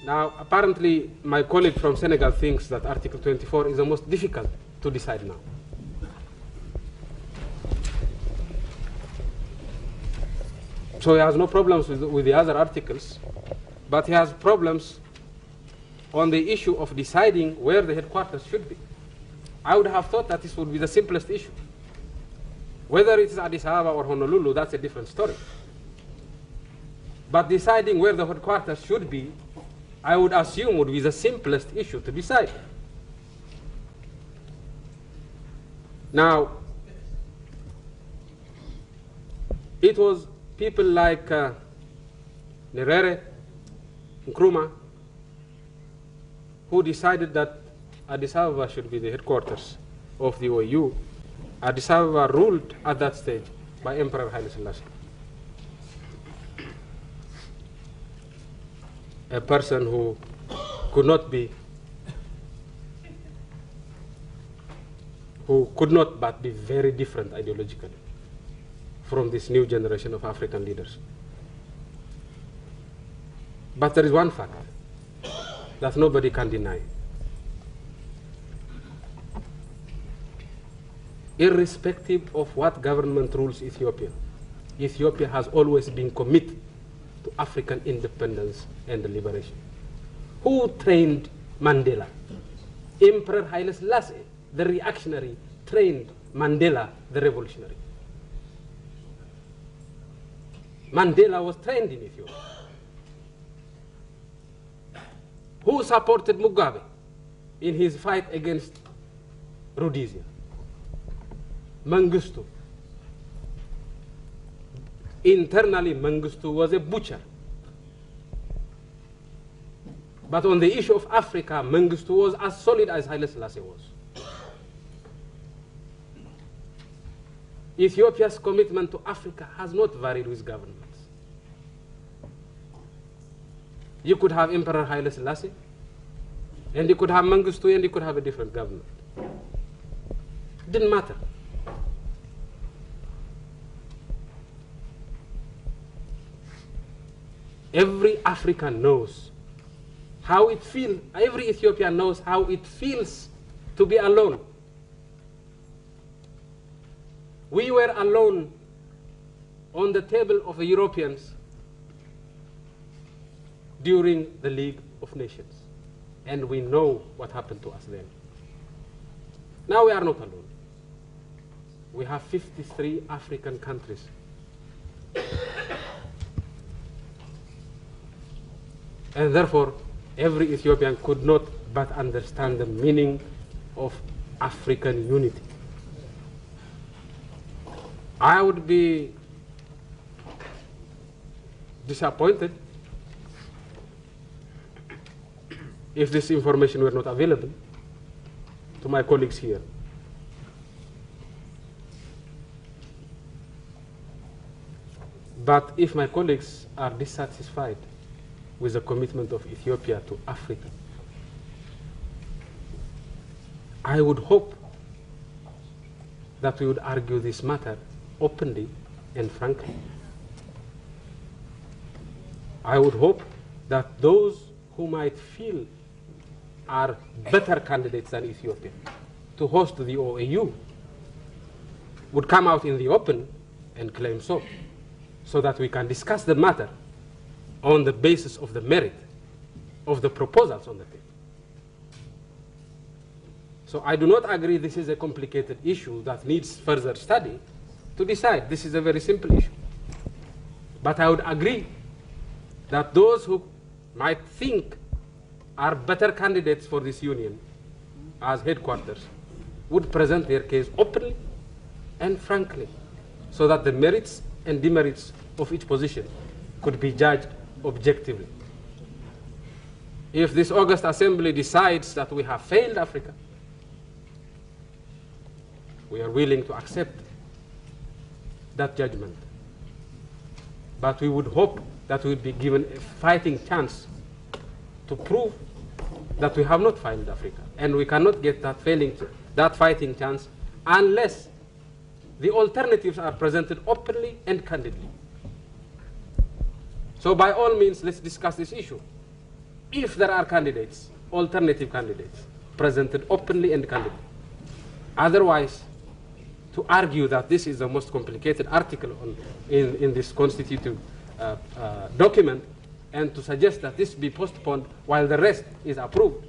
Now, apparently, my colleague from Senegal thinks that Article 24 is the most difficult to decide now. So he has no problems with the other articles, but he has problems on the issue of deciding where the headquarters should be. I would have thought that this would be the simplest issue. Whether it is Addis Ababa or Honolulu, that's a different story. But deciding where the headquarters should be, I would assume would be the simplest issue to decide. Now, it was people like Nyerere, Nkrumah, who decided that Addis Ababa should be the headquarters of the OAU. Addis Ababa ruled at that stage by Emperor Haile Selassie. A person who could not but be very different ideologically from this new generation of African leaders. But there is one fact that nobody can deny. Irrespective of what government rules Ethiopia, Ethiopia has always been committed to African independence and liberation. Who trained Mandela? Emperor Haile Selassie, the reactionary, trained Mandela, the revolutionary. Mandela was trained in Ethiopia. Who supported Mugabe in his fight against Rhodesia? Mengistu. Internally, Mengistu was a butcher. But on the issue of Africa, Mengistu was as solid as Haile Selassie was. Ethiopia's commitment to Africa has not varied with governments. You could have Emperor Haile Selassie, and you could have Mengistu, and you could have a different government. Didn't matter. Every African knows how it feels, every Ethiopian knows how it feels to be alone. We were alone on the table of the Europeans during the League of Nations, and we know what happened to us then. Now we are not alone. We have 53 African countries. And therefore, every Ethiopian could not but understand the meaning of African unity. I would be disappointed if this information were not available to my colleagues here. But if my colleagues are dissatisfied with the commitment of Ethiopia to Africa, I would hope that we would argue this matter openly and frankly. I would hope that those who might feel are better candidates than Ethiopia to host the OAU would come out in the open and claim so that we can discuss the matter on the basis of the merit of the proposals on the table. So I do not agree this is a complicated issue that needs further study to decide. This is a very simple issue. But I would agree that those who might think are better candidates for this union as headquarters would present their case openly and frankly, so that the merits and demerits of each position could be judged objectively. If this August Assembly decides that we have failed Africa, we are willing to accept that judgment. But we would hope that we would be given a fighting chance to prove that we have not failed Africa. And we cannot get that fighting chance unless the alternatives are presented openly and candidly. So by all means, let's discuss this issue. if there are candidates, alternative candidates, presented openly and candidly. Otherwise, to argue that this is the most complicated article in this constitutive document, and to suggest that this be postponed while the rest is approved,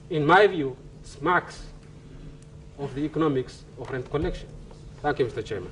in my view, smacks of the economics of rent collection. Thank you, Mr. Chairman.